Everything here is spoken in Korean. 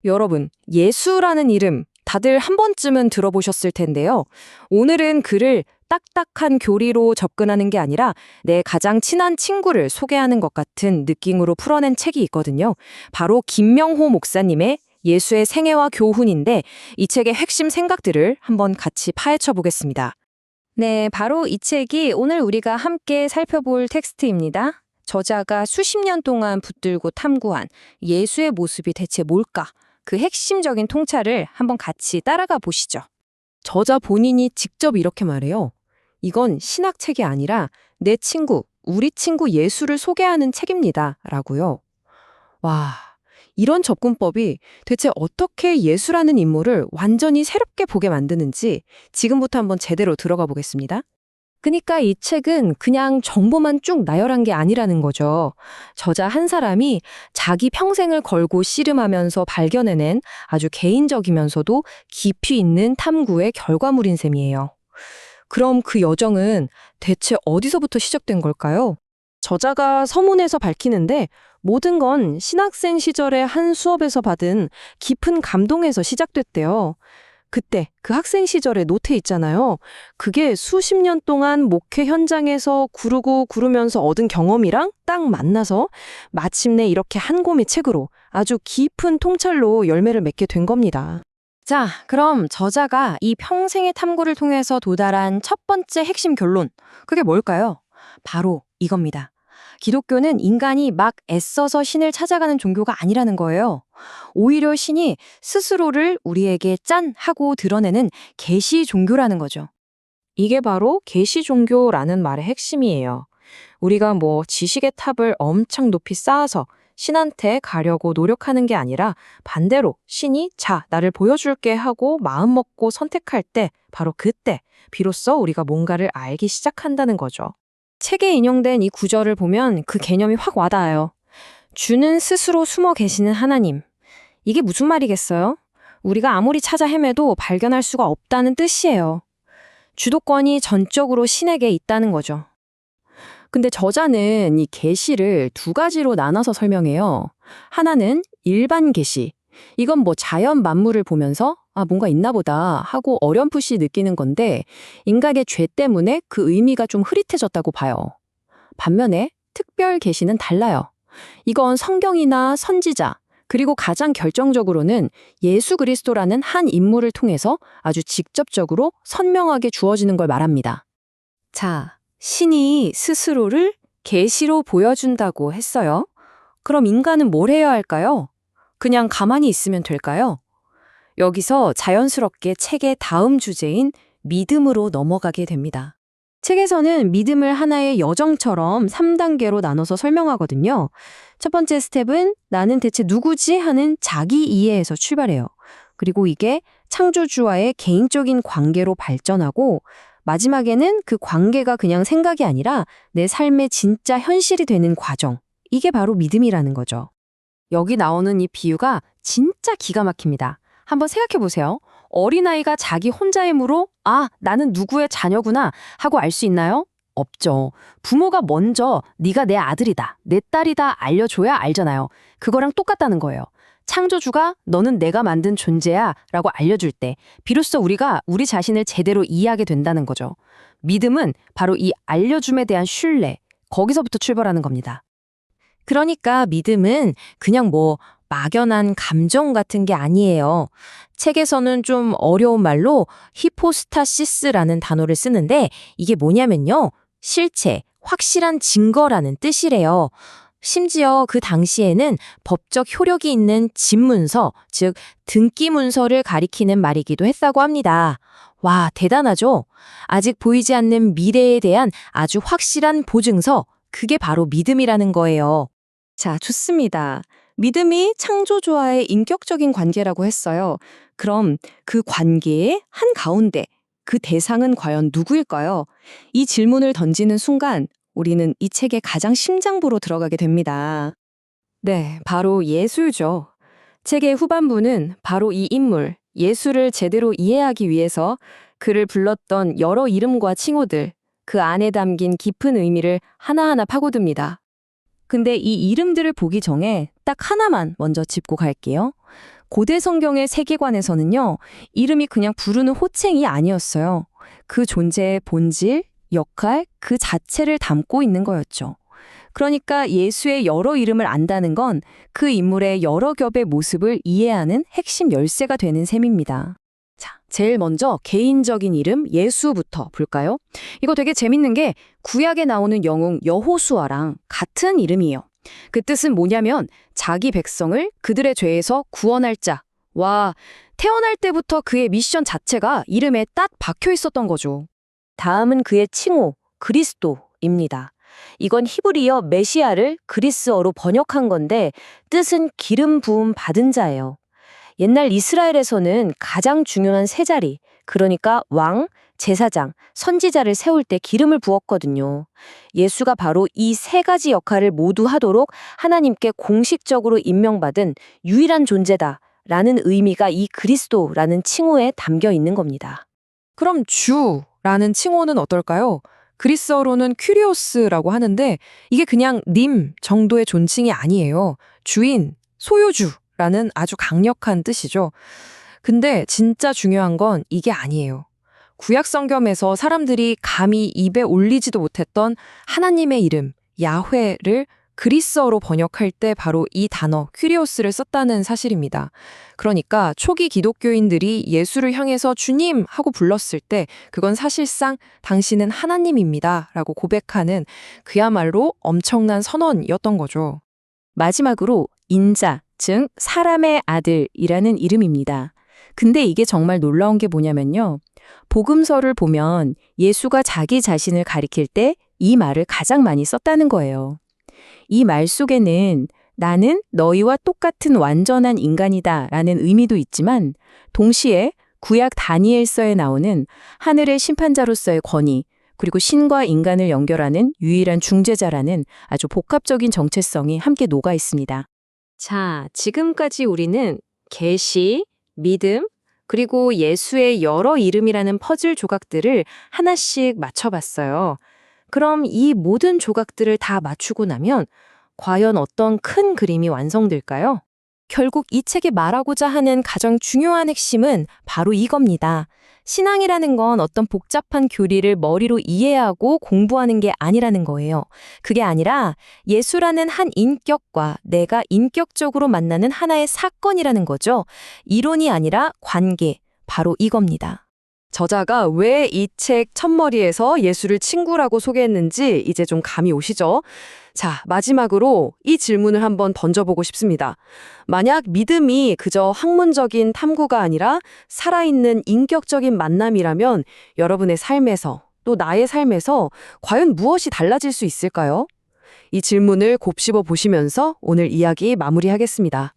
여러분, 예수라는 이름 다들 한 번쯤은 들어보셨을 텐데요. 오늘은 그를 딱딱한 교리로 접근하는 게 아니라 내 가장 친한 친구를 소개하는 것 같은 느낌으로 풀어낸 책이 있거든요. 바로 김명호 목사님의 예수의 생애와 교훈인데 이 책의 핵심 생각들을 한번 같이 파헤쳐 보겠습니다. 네, 바로 이 책이 오늘 우리가 함께 살펴볼 텍스트입니다. 저자가 수십 년 동안 붙들고 탐구한 예수의 모습이 대체 뭘까? 그 핵심적인 통찰을 한번 같이 따라가 보시죠. 저자 본인이 직접 이렇게 말해요. 이건 신학책이 아니라 내 친구, 우리 친구 예수를 소개하는 책입니다. 라고요. 와, 이런 접근법이 대체 어떻게 예수라는 인물을 완전히 새롭게 보게 만드는지 지금부터 한번 제대로 들어가 보겠습니다. 그러니까 이 책은 그냥 정보만 쭉 나열한 게 아니라는 거죠. 저자 한 사람이 자기 평생을 걸고 씨름하면서 발견해낸 아주 개인적이면서도 깊이 있는 탐구의 결과물인 셈이에요. 그럼 그 여정은 대체 어디서부터 시작된 걸까요? 저자가 서문에서 밝히는데 모든 건 신학생 시절의 한 수업에서 받은 깊은 감동에서 시작됐대요. 그때 그 학생 시절의 노트 있잖아요. 그게 수십 년 동안 목회 현장에서 구르고 구르면서 얻은 경험이랑 딱 만나서 마침내 이렇게 한 권의 책으로 아주 깊은 통찰로 열매를 맺게 된 겁니다. 자, 그럼 저자가 이 평생의 탐구를 통해서 도달한 첫 번째 핵심 결론, 그게 뭘까요? 바로 이겁니다. 기독교는 인간이 막 애써서 신을 찾아가는 종교가 아니라는 거예요. 오히려 신이 스스로를 우리에게 짠 하고 드러내는 계시 종교라는 거죠. 이게 바로 계시 종교라는 말의 핵심이에요. 우리가 지식의 탑을 엄청 높이 쌓아서 신한테 가려고 노력하는 게 아니라 반대로 신이 자, 나를 보여줄게 하고 마음먹고 선택할 때 바로 그때 비로소 우리가 뭔가를 알기 시작한다는 거죠. 책에 인용된 이 구절을 보면 그 개념이 확 와닿아요. 주는 스스로 숨어 계시는 하나님. 이게 무슨 말이겠어요? 우리가 아무리 찾아 헤매도 발견할 수가 없다는 뜻이에요. 주도권이 전적으로 신에게 있다는 거죠. 근데 저자는 이 계시를 두 가지로 나눠서 설명해요. 하나는 일반 계시. 이건 자연 만물을 보면서 뭔가 있나 보다 하고 어렴풋이 느끼는 건데 인간의 죄 때문에 그 의미가 좀 흐릿해졌다고 봐요. 반면에 특별 계시는 달라요. 이건 성경이나 선지자, 그리고 가장 결정적으로는 예수 그리스도라는 한 인물을 통해서 아주 직접적으로 선명하게 주어지는 걸 말합니다. 자, 신이 스스로를 계시로 보여준다고 했어요. 그럼 인간은 뭘 해야 할까요? 그냥 가만히 있으면 될까요? 여기서 자연스럽게 책의 다음 주제인 믿음으로 넘어가게 됩니다. 책에서는 믿음을 하나의 여정처럼 3단계로 나눠서 설명하거든요. 첫 번째 스텝은 나는 대체 누구지 하는 자기 이해에서 출발해요. 그리고 이게 창조주와의 개인적인 관계로 발전하고 마지막에는 그 관계가 그냥 생각이 아니라 내 삶의 진짜 현실이 되는 과정. 이게 바로 믿음이라는 거죠. 여기 나오는 이 비유가 진짜 기가 막힙니다. 한번 생각해 보세요. 어린아이가 자기 혼자의 힘으로 나는 누구의 자녀구나 하고 알 수 있나요? 없죠. 부모가 먼저 네가 내 아들이다, 내 딸이다 알려줘야 알잖아요. 그거랑 똑같다는 거예요. 창조주가 너는 내가 만든 존재야 라고 알려줄 때 비로소 우리가 우리 자신을 제대로 이해하게 된다는 거죠. 믿음은 바로 이 알려줌에 대한 신뢰, 거기서부터 출발하는 겁니다. 그러니까 믿음은 그냥 막연한 감정 같은 게 아니에요. 책에서는 좀 어려운 말로 히포스타시스라는 단어를 쓰는데 이게 뭐냐면요. 실체, 확실한 증거라는 뜻이래요. 심지어 그 당시에는 법적 효력이 있는 집문서, 즉 등기 문서를 가리키는 말이기도 했다고 합니다. 와, 대단하죠? 아직 보이지 않는 미래에 대한 아주 확실한 보증서, 그게 바로 믿음이라는 거예요. 자, 좋습니다. 믿음이 창조주와의 인격적인 관계라고 했어요. 그럼 그 관계의 한가운데 그 대상은 과연 누구일까요? 이 질문을 던지는 순간 우리는 이 책의 가장 심장부로 들어가게 됩니다. 네, 바로 예수죠. 책의 후반부는 바로 이 인물, 예수를 제대로 이해하기 위해서 그를 불렀던 여러 이름과 칭호들, 그 안에 담긴 깊은 의미를 하나하나 파고듭니다. 근데 이 이름들을 보기 전에 딱 하나만 먼저 짚고 갈게요. 고대 성경의 세계관에서는요, 이름이 그냥 부르는 호칭이 아니었어요. 그 존재의 본질, 역할, 그 자체를 담고 있는 거였죠. 그러니까 예수의 여러 이름을 안다는 건 그 인물의 여러 겹의 모습을 이해하는 핵심 열쇠가 되는 셈입니다. 자, 제일 먼저 개인적인 이름 예수부터 볼까요? 이거 되게 재밌는 게 구약에 나오는 영웅 여호수아랑 같은 이름이에요. 그 뜻은 뭐냐면 자기 백성을 그들의 죄에서 구원할 자. 와, 태어날 때부터 그의 미션 자체가 이름에 딱 박혀 있었던 거죠. 다음은 그의 칭호, 그리스도입니다. 이건 히브리어 메시아를 그리스어로 번역한 건데 뜻은 기름 부음 받은 자예요. 옛날 이스라엘에서는 가장 중요한 세 자리, 그러니까 왕, 제사장, 선지자를 세울 때 기름을 부었거든요. 예수가 바로 이 세 가지 역할을 모두 하도록 하나님께 공식적으로 임명받은 유일한 존재다라는 의미가 이 그리스도라는 칭호에 담겨 있는 겁니다. 그럼 주라는 칭호는 어떨까요? 그리스어로는 큐리오스라고 하는데 이게 그냥 님 정도의 존칭이 아니에요. 주인, 소유주라는 아주 강력한 뜻이죠. 근데 진짜 중요한 건 이게 아니에요. 구약 성경에서 사람들이 감히 입에 올리지도 못했던 하나님의 이름, 야훼를 그리스어로 번역할 때 바로 이 단어 큐리오스를 썼다는 사실입니다. 그러니까 초기 기독교인들이 예수를 향해서 주님 하고 불렀을 때 그건 사실상 당신은 하나님입니다 라고 고백하는 그야말로 엄청난 선언이었던 거죠. 마지막으로 인자, 즉 사람의 아들이라는 이름입니다. 근데 이게 정말 놀라운 게 뭐냐면요. 복음서를 보면 예수가 자기 자신을 가리킬 때 이 말을 가장 많이 썼다는 거예요. 이 말 속에는 나는 너희와 똑같은 완전한 인간이다 라는 의미도 있지만 동시에 구약 다니엘서에 나오는 하늘의 심판자로서의 권위 그리고 신과 인간을 연결하는 유일한 중재자라는 아주 복합적인 정체성이 함께 녹아 있습니다. 자, 지금까지 우리는 계시, 믿음, 그리고 예수의 여러 이름이라는 퍼즐 조각들을 하나씩 맞춰봤어요. 그럼 이 모든 조각들을 다 맞추고 나면 과연 어떤 큰 그림이 완성될까요? 결국 이 책이 말하고자 하는 가장 중요한 핵심은 바로 이겁니다. 신앙이라는 건 어떤 복잡한 교리를 머리로 이해하고 공부하는 게 아니라는 거예요. 그게 아니라 예수라는 한 인격과 내가 인격적으로 만나는 하나의 사건이라는 거죠. 이론이 아니라 관계, 바로 이겁니다. 저자가 왜 이 책 첫머리에서 예수를 친구라고 소개했는지 이제 좀 감이 오시죠? 자, 마지막으로 이 질문을 한번 던져보고 싶습니다. 만약 믿음이 그저 학문적인 탐구가 아니라 살아있는 인격적인 만남이라면 여러분의 삶에서 또 나의 삶에서 과연 무엇이 달라질 수 있을까요? 이 질문을 곱씹어 보시면서 오늘 이야기 마무리하겠습니다.